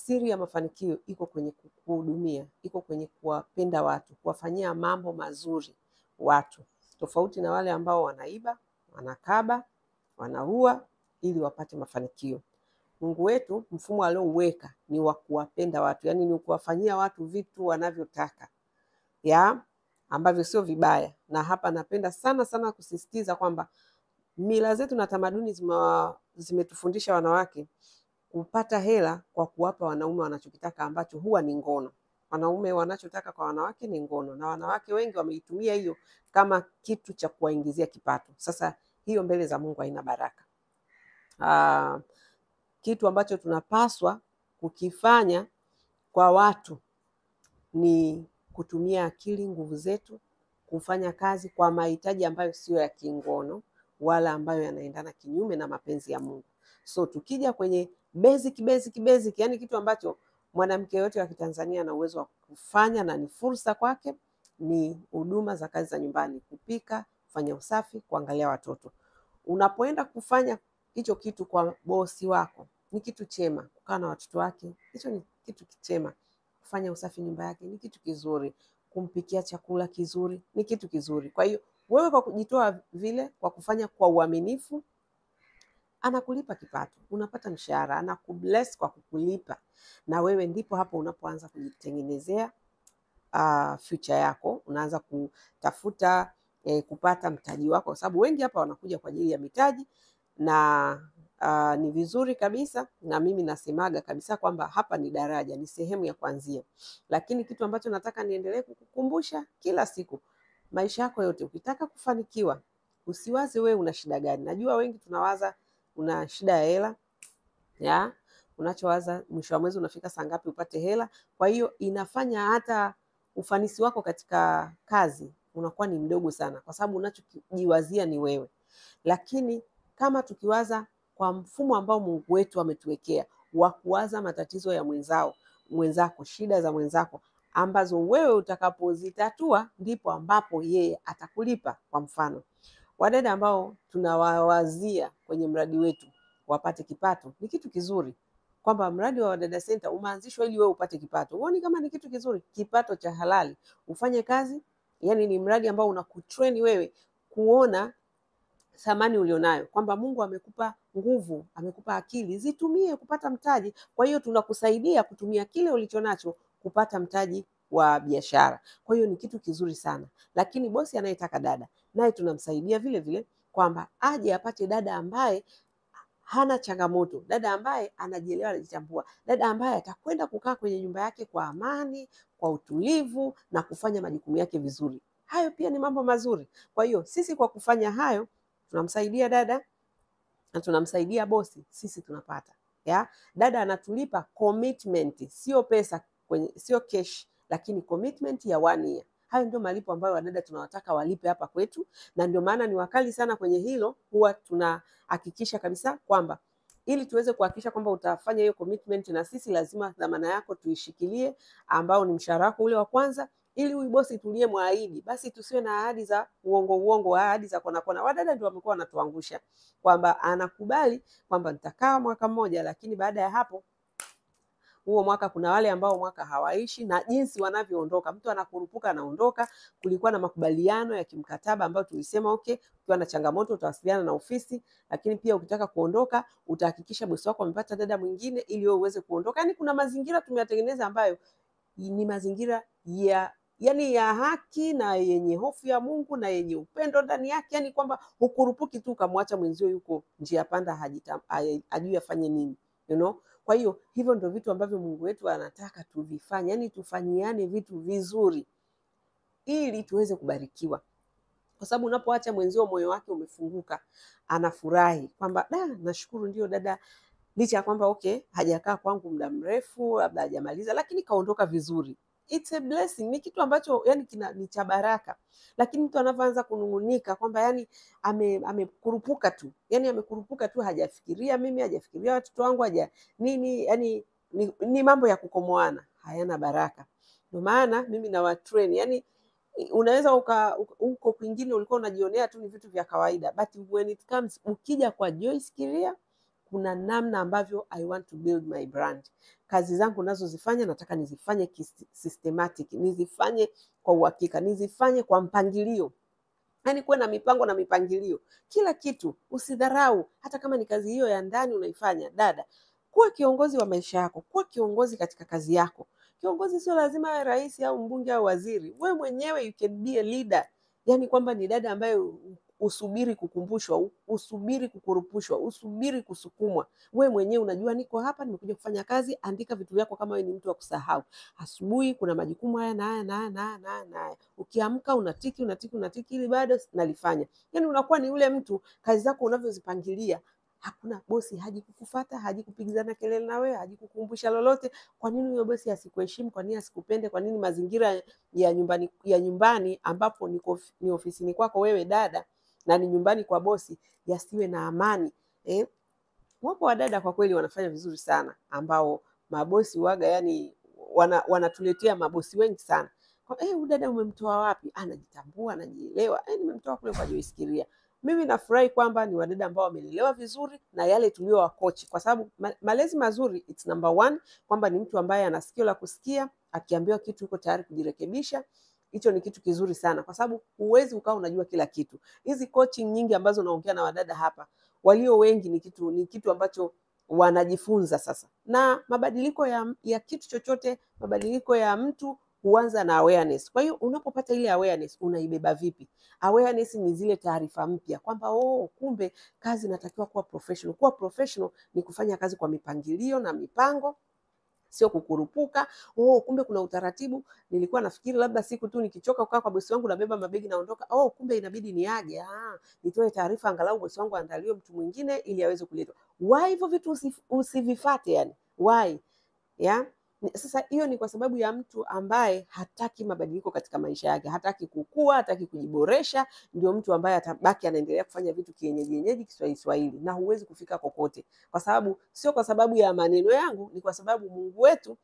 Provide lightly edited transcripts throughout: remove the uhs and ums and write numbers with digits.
siri ya mafanikio iko kwenye kuhudumia, iko kwenye kuwapenda watu, kuwafanyia mambo mazuri watu, tofauti na wale ambao wanaiba, wanakaba, wanaua ili wapate mafanikio. Mungu wetu mfumo aliouweka ni wa kuwapenda watu, yani ni kuwafanyia watu vitu wanavyotaka, ambavyo sio vibaya. Na hapa napenda sana sana kusisitiza kwamba mila zetu na tamaduni zimetufundisha wanawake kupata hela kwa kuwapa wanaume wanachokitaka, ambacho huwa ni ngono. Wanaume wanachotaka kwa wanawake ni ngono, na wanawake wengi wameitumia hiyo kama kitu cha kuwaingizia kipato. Sasa hiyo mbele za Mungu haina baraka. Kitu ambacho tunapaswa kukifanya kwa watu ni kutumia akili, nguvu zetu, kufanya kazi kwa mahitaji ambayo sio ya kingono wala ambayo yanaendana kinyume na mapenzi ya Mungu. So tukija kwenye basic, yani kitu ambacho mwanamke yote wa Kitanzania ana uwezo wa kufanya na ni fursa kwake, ni huduma za kazi za nyumbani: kupika, kufanya usafi, kuangalia watoto. Unapoenda kufanya hicho kitu kwa bosi wako, ni kitu chema. Kukaa na watoto wake, hicho ni kitu chema. Kufanya usafi nyumba yake ni kitu kizuri. Kumpikia chakula kizuri ni kitu kizuri. Kwa hiyo wewe kwa kujitoa vile, kwa kufanya kwa uaminifu, anakulipa kipato, unapata mshahara, anakubless kwa kukulipa, na wewe ndipo hapo unapoanza kujitengenezea future yako. Unaanza kutafuta kupata mtaji wako, kwa sababu wengi hapa wanakuja kwa ajili ya mitaji, na ni vizuri kabisa, na mimi nasemaga kabisa kwamba hapa ni daraja, ni sehemu ya kuanzia. Lakini kitu ambacho nataka niendelee kukukumbusha kila siku, maisha yako yote ukitaka kufanikiwa, usiwaze wewe una shida gani. Najua wengi tunawaza una shida ya hela, unachowaza mwisho wa mwezi unafika saa ngapi upate hela. Kwa hiyo inafanya hata ufanisi wako katika kazi unakuwa ni mdogo sana, kwa sababu unachojiwazia ni wewe. Lakini kama tukiwaza kwa mfumo ambao Mungu wetu ametuwekea, wa kuwaza matatizo ya mwenzako, shida za mwenzako ambazo wewe utakapozitatua, ndipo ambapo yeye atakulipa. Kwa mfano, wadada ambao tunawawazia kwenye mradi wetu wapate kipato, ni kitu kizuri kwamba mradi wa Wadada Center umeanzishwa ili wewe upate kipato. Uone kama ni kitu kizuri, kipato cha halali, ufanye kazi. Yani ni mradi ambao unakutrain wewe kuona thamani ulionayo, kwamba Mungu amekupa nguvu, amekupa akili, zitumie kupata mtaji. Kwa hiyo tunakusaidia kutumia kile ulichonacho kupata mtaji wa biashara. Kwa hiyo ni kitu kizuri sana. Lakini bosi anayetaka dada, naye tunamsaidia vile vile, kwamba aje apate dada ambaye hana changamoto, dada ambaye anajielewa, anajitambua, dada ambaye atakwenda kukaa kwenye nyumba yake kwa amani, kwa utulivu, na kufanya majukumu yake vizuri. Hayo pia ni mambo mazuri. Kwa hiyo sisi kwa kufanya hayo tunamsaidia dada na tunamsaidia bosi, sisi tunapata. Dada anatulipa commitment, sio pesa sio cash, lakini commitment ya 1 year. Hayo ndio malipo ambayo wadada tunawataka walipe hapa kwetu, na ndio maana ni wakali sana kwenye hilo. Huwa tunahakikisha kabisa kwamba ili tuweze kuhakikisha kwamba utafanya hiyo commitment na sisi, lazima dhamana yako tuishikilie, ambao ni mshahara wako ule wa kwanza, ili huyu bosi tulie mwaahidi. Basi tusiwe na ahadi za uongo, ahadi za kona. Wadada ndio wamekuwa wanatuangusha, kwamba anakubali kwamba nitakaa mwaka mmoja, lakini baada ya hapo, huo mwaka, kuna wale ambao mwaka hawaishi, na jinsi wanavyoondoka, mtu anakurupuka anaondoka. Kulikuwa na makubaliano ya kimkataba ambayo tulisema okay, ukiwa na changamoto utawasiliana na ofisi, lakini pia ukitaka kuondoka utahakikisha bosi wako amepata dada mwingine ili wewe uweze kuondoka. Yani kuna mazingira tumeyatengeneza ambayo ni mazingira ya haki na yenye hofu ya Mungu na yenye upendo ndani yake. Yani kwamba hukurupuki tu ukamwacha mwenzio yuko njia panda, hajui afanye nini, Kwa hiyo hivyo ndio vitu ambavyo Mungu wetu anataka tuvifanye, yani tufanyiane vitu vizuri ili tuweze kubarikiwa. Kwa sababu unapoacha mwenzio moyo wake umefunguka, anafurahi kwamba nashukuru ndio dada, licha ya kwamba okay, hajakaa kwangu muda mrefu, labda hajamaliza, lakini kaondoka vizuri. It's a blessing, ni kitu ambacho yani ni cha baraka. Lakini mtu anapoanza kunungunika kwamba yani amekurupuka tu, hajafikiria mimi, hajafikiria watoto wangu, yani ni mambo ya kukomoana, hayana baraka. Ndio maana mimi na watrain, yani unaweza uko kwingine ulikuwa unajionea tu ni vitu vya kawaida, but when it comes, ukija kwa Joyce Kiria, kuna namna ambavyo I want to build my brand. Kazi zangu nazozifanya nataka nizifanye systematic, nizifanye kwa uhakika, nizifanye kwa mpangilio. Yaani kuwe na mipango na mipangilio. Kila kitu usidharau, hata kama ni kazi hiyo ya ndani unaifanya. Dada, kuwa kiongozi wa maisha yako, kuwa kiongozi katika kazi yako. Kiongozi sio lazima awe rais au mbunge au waziri. Wewe mwenyewe you can be a leader. Yaani kwamba ni dada ambaye usubiri kukumbushwa, usubiri kukurupushwa, usubiri kusukumwa. Wewe mwenyewe unajua niko hapa nimekuja kufanya kazi, andika vitu vyako kama wewe ni mtu wa kusahau. Asubuhi kuna majukumu haya na haya na haya na haya. Ukiamka unatiki ili bado nalifanya. Yaani unakuwa ni ule mtu kazi zako unavyozipangilia. Hakuna bosi haji kukufuata, haji kupigizana kelele na wewe, haji kukumbusha lolote. Kwa nini huyo bosi asikuheshimu? Kwa nini asikupende? Kwa nini mazingira ya nyumbani ambapo ni ofisini kwako wewe dada na ni nyumbani kwa bosi yasiwe na amani? Wapo wadada kwa kweli wanafanya vizuri sana ambao mabosi waga yani wanatuletea mabosi wengi sana. Huyu dada umemtoa wapi? Anajitambua, anajielewa. Nimemtoa kule kwa Joyce Kiria. Mimi nafurahi kwamba ni wadada ambao wamelelewa vizuri na yale tuliowakochi, kwa sababu malezi mazuri it's number 1 kwamba ni mtu ambaye ana sikio la kusikia, akiambiwa kitu yuko tayari kujirekebisha. Hicho ni kitu kizuri sana, kwa sababu huwezi ukawa unajua kila kitu. Hizi coaching nyingi ambazo naongea na wadada hapa, walio wengi ni kitu ambacho wanajifunza sasa. Na mabadiliko ya kitu chochote, mabadiliko ya mtu huanza na awareness. Kwa hiyo unapopata ile awareness unaibeba vipi? Awareness ni zile taarifa mpya kwamba kumbe kazi inatakiwa kuwa professional. Kuwa professional ni kufanya kazi kwa mipangilio na mipango, sio kukurupuka. Kumbe kuna utaratibu. Nilikuwa nafikiri labda siku tu nikichoka kukaa kwa bosi wangu nabeba mabegi naondoka. Kumbe inabidi niaje. Nitoe taarifa angalau bosi wangu aandaliwe mtu mwingine ili aweze kuletwa. Why hivyo vitu usivifate yani? Why? Sasa hiyo ni kwa sababu ya mtu ambaye hataki mabadiliko katika maisha yake, hataki kukua, hataki kujiboresha. Ndio mtu ambaye atabaki anaendelea kufanya vitu kienyeji Kiswahili, na huwezi kufika kokote. Kwa sababu sio kwa sababu ya maneno yangu, ni kwa sababu Mungu wetu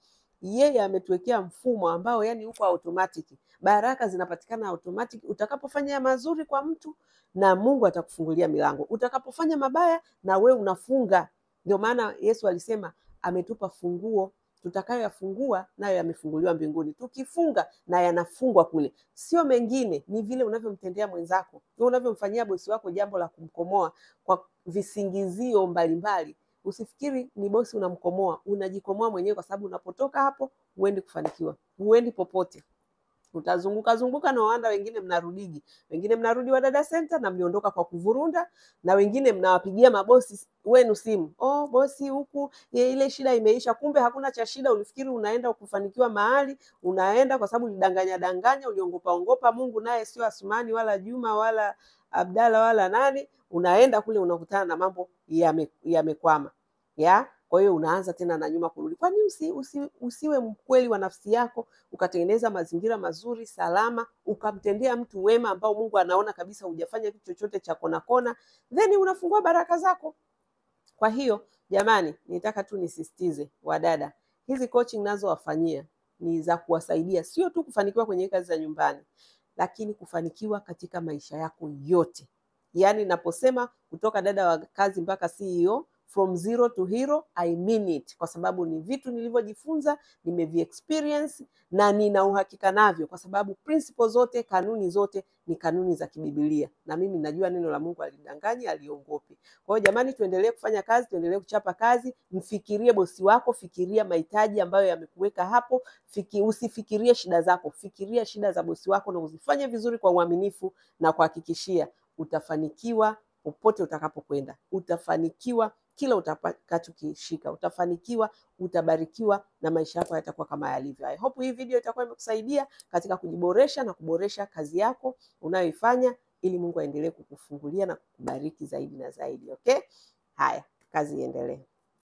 yeye ametuwekea mfumo ambao yani uko automatic. Baraka zinapatikana automatic. Utakapofanya mazuri kwa mtu na Mungu atakufungulia milango. Utakapofanya mabaya na we unafunga. Ndio maana Yesu alisema ametupa funguo, tutakayoyafungua nayo yamefunguliwa mbinguni. Tukifunga na yanafungwa kule. Sio mengine, ni vile unavyomtendea mwenzako. Wewe unavyomfanyia bosi wako jambo la kumkomoa kwa visingizio mbalimbali. Usifikiri ni bosi unamkomoa, unajikomoa mwenyewe, kwa sababu unapotoka hapo huendi kufanikiwa. Huendi popote. Utazunguka na wanda wengine mnarudiji. Wengine mnarudi Wadada Center na mliondoka kwa kuvurunda, na wengine mnawapigia mabosi wenu simu. Bosi huku ile shida imeisha. Kumbe hakuna cha shida. Ulifikiri unaenda kufanikiwa mahali, unaenda kwa sababu ulidanganya, uliongopa. Mungu naye sio Asumani wala Juma wala Abdalla wala nani. Unaenda kule unakutana na mambo yamekwama. Kwa hiyo unaanza tena na nyuma kurudi. Kwani usiwe mkweli wa nafsi yako, ukatengeneza mazingira mazuri, salama, ukamtendea mtu wema ambao Mungu anaona kabisa hujafanya kitu chochote cha kona, then unafungua baraka zako. Kwa hiyo jamani, nitaka tu nisisitize wadada, hizi coaching nazo wafanyia ni za kuwasaidia sio tu kufanikiwa kwenye kazi za nyumbani, lakini kufanikiwa katika maisha yako yote. Yaani naposema kutoka dada wa kazi mpaka CEO, from zero to hero, I mean it. Kwa sababu ni vitu nilivyojifunza, nimevi-experience na nina uhakika navyo, kwa sababu principles zote, kanuni zote ni kanuni za kiBiblia. Na mimi najua neno la Mungu alidanganyi, aliongopi. Kwa hiyo jamani, tuendelee kufanya kazi, tuendelee kuchapa kazi. Mfikirie bosi wako, fikiria mahitaji ambayo yamekuweka hapo. Usifikirie shida zako, fikiria shida za bosi wako, na uzifanye vizuri kwa uaminifu, na kuhakikishia utafanikiwa popote utakapokwenda. Utafanikiwa kila utakachokishika. Utafanikiwa, utabarikiwa, na maisha yako yatakuwa kama yalivyo. I hope hii video itakuwa imekusaidia katika kujiboresha na kuboresha kazi yako unayoifanya, ili Mungu aendelee kukufungulia na kukubariki zaidi na zaidi. Okay? Haya, kazi iendelee.